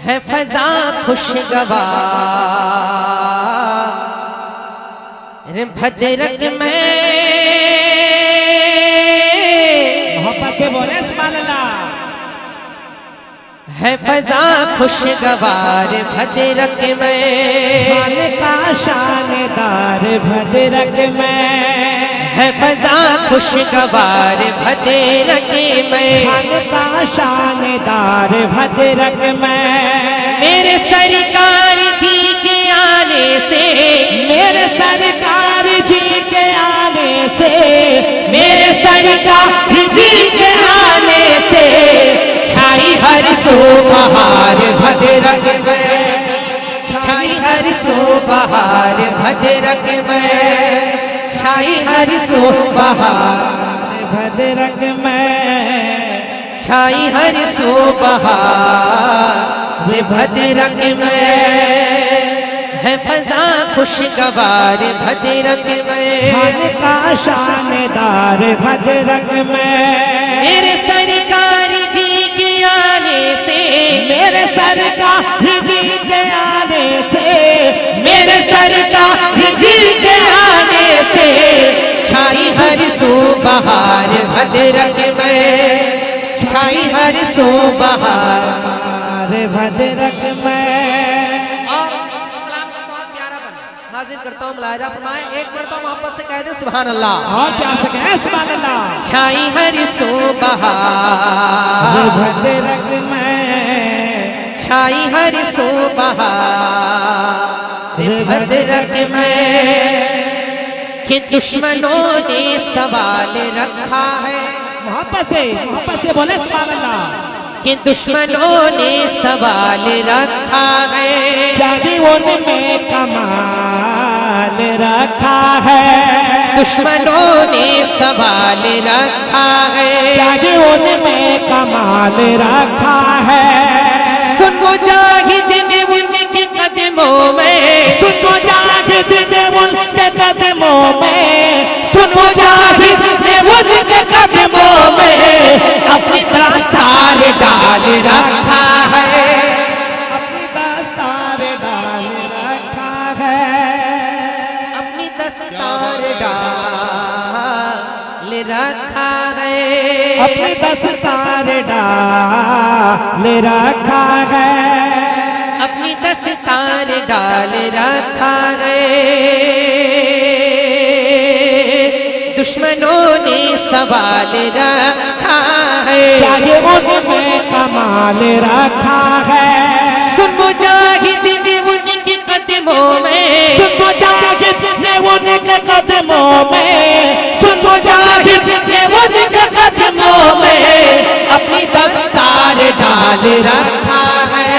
है फजा खुशगवार भद्रक में। मोहब्बत से बोले सुभान अल्लाह। है फजा खुशगवार भद्रक में, खान का शानदार भद्रक में। है फजा खुशगवार भद्रक में, खान का शानदार भद्रक में। मेरे सरकार जी के आने से, मेरे सरकार जी के आने से, मेरे सरकार जी के आने से छाई हर सो बहार भद्रक में, छाई हर सो बहार भद्रक में, छाई हर सो बहार भद्रक में। छाई हर सो बहार भद्रक में। है फजा खुशगवार भद्रक में, खान का शानदार भद्रक में। मेरे सरकार जी के आने से, मेरे सरकार जी के आने से, मेरे सरकार जी के आने से छाई हर सो बहार भद्रक में, छाई हर सो बहार भद्रक में। और इस कलाम का बहुत प्यारा बना हाजिर करता हूँ, मुलाहिजा फरमाएं। एक मरतबा मोहब्बत से कह दे सुभान अल्लाह। और क्या सके सुभान अल्लाह। छाई हर सो बहार भद्रक में, छाई हर सो बहार भद्रक में। कि दुश्मनों ने सवाल रखा है, मोहब्बत से बोले सुभान अल्लाह। कि दुश्मनों ने सवाल रखा है, क्या उनमें कमाल रखा है। दुश्मनों ने सवाल रखा है, क्या उनमें कमाल रखा है। सुन मुजाहिद ने उनके कदमों में, सुन मुजाहिद ने उनके कदमों में, सुन मुजाहिद ने उनके कदमों में अपनी दस्तार डाल रखा है, अपनी दस्तार डाल रखा है। अपनी दस्तार डाल रखा है, अपनी दस्तार डाल रखा है। अपनी दस्तार डाल रखा है। दुश्मनों ने सवाल रखा है, क्या उनमें कमाल रखा है। सुन मुजाहिद ने उनके कदमों में, सुन मुजाहिद ने उनके कदमों में, सुन मुजाहिद ने उनके कदमों में अपनी दस्तार डाल रखा है,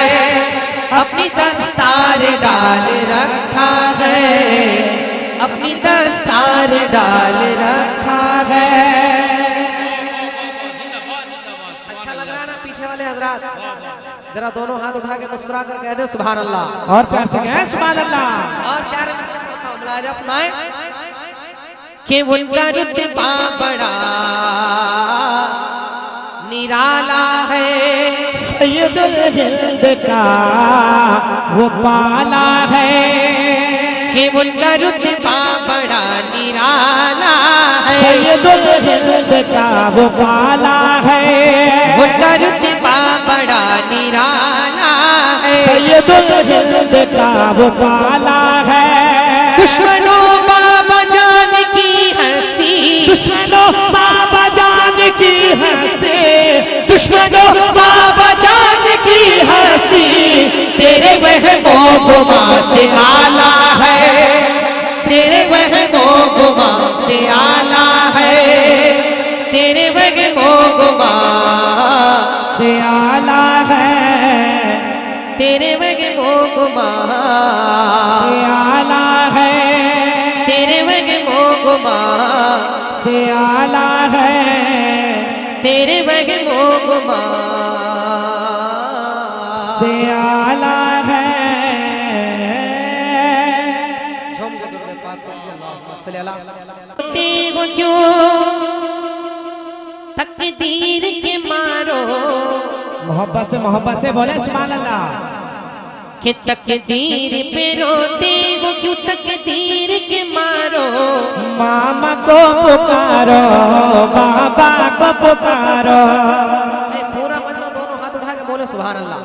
अपनी दस्तार डाल रखा है, अपनी दस्तार डाल रखा है। अच्छा लग रहा है ना पीछे वाले हजरात? जरा दोनों हाथ उठा के मुस्कुरा कर कह दे सुभान अल्लाह। और प्यार से कहें सुभान अल्लाह। और चार मुलाजा फरमाएं कि उनका रुतबा बड़ा निराला है, सैयदुल हिंद का वो पाला है। कि उनका रुतबा बड़ा निराला है, सैयदुल हिंद का वो पाला है। उनका रुतबा बड़ा निराला है। सैयदुल हिंद का वो पाला है। दुश्मनों बाबा जान की हस्ती, दुश्मनों बाबा जान की हंसी, दुश्मनों बाबा जान की हस्ती तेरे वहमो गुमा से आला है, तेरे वहमो गुमा से आला है, तेरे वहमो गुमा से आला है। तेरे वहमो गुमा से आला है। तेरे वहमो गुमा से आला है। तेरे वहमो गुमा से आला है। झूम के दुरूद पाक पढ़िए, अल्लाहुम्मा सल्ली अला। क्यों तक तकदीर के मारो, मोहब्बत से बोले सुभान अल्लाह। कि तकदीर पे रोते वो क्यों तकदीर के मारो, मामा को पुकारो बाबा को पुकारो। पूरा मतलब दोनों हाथ उठा के बोले सुभान अल्लाह।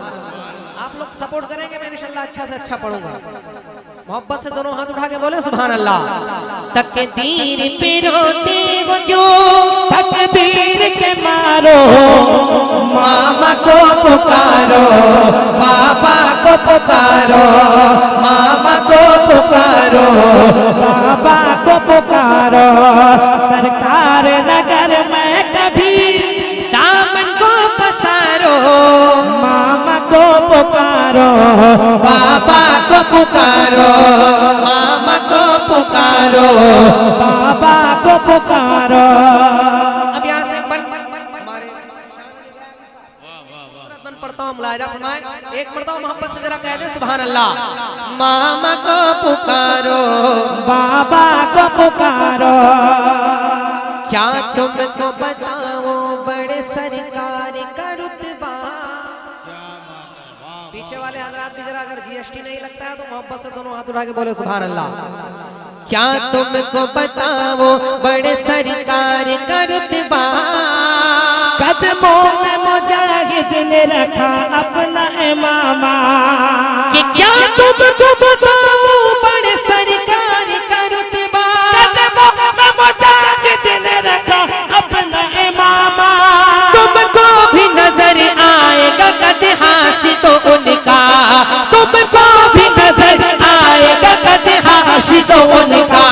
आप लोग सपोर्ट करेंगे मैं इंशाल्लाह अच्छा से अच्छा पढ़ूंगा। मोहब्बत से दोनों हाथ उठा के बोले सुभान अल्लाह। तकदीर पे रोते वो क्यों तकदीर के मारो, मामा को पुकारो बाबा को पुकारो, मामा को पुकारो बाबा को पुकारो। सरकार नगर में कभी दामन को पसारो, मामा को पुकारो बाबा को पुकारो, मामा को पुकारो, बाबा को पुकारो। अब यहाँ से हमारे बन पढ़ता हूँ मुलाहिजा फरमाए। एक मरतबा मोहब्बत से जरा कह दे सुभान अल्लाह। मामा को पुकारो बाबा को पुकारो। क्या तुमको बताओ बड़े सरकार का रुतबा। पीछे वाले हजरात भी जरा अगर जीएसटी नहीं लगता है तो मोहब्बत से दोनों हाथ उठा के बोले सुभान अल्लाह। क्या तुमको बताओ बड़े सरकार का रुतबा, कदमों में मुजाहिद ने रखा अपना इमामा। कि क्या तुमको बताओ बड़े सरकार का रुतबा, कदमों में मुजाहिद ने रखा अपना इमामा। तुमको भी नजर आएगा कद हासी तो उनका, तुमको भी नजर आएगा कद हासी तो उनका।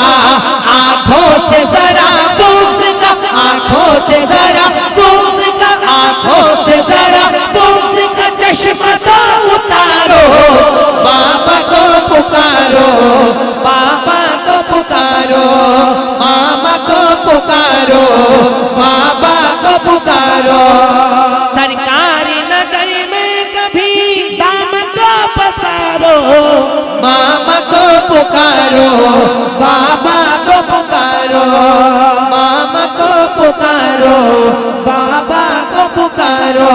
आंखों से जरा बुग़्ज़ का, आंखों से जरा बुग़्ज़ का, आंखों से जरा बुग़्ज़ का चश्मा तो उतारो, बाबा को पुकारो, बाबा को पुकारो, मामा को पुकारो, बाबा को पुकारो। सरकारी नगर में कभी दामन को पसारो, मामा को पुकारो, बाबा को पुकारो, मामा को पुकारो, बाबा को पुकारो।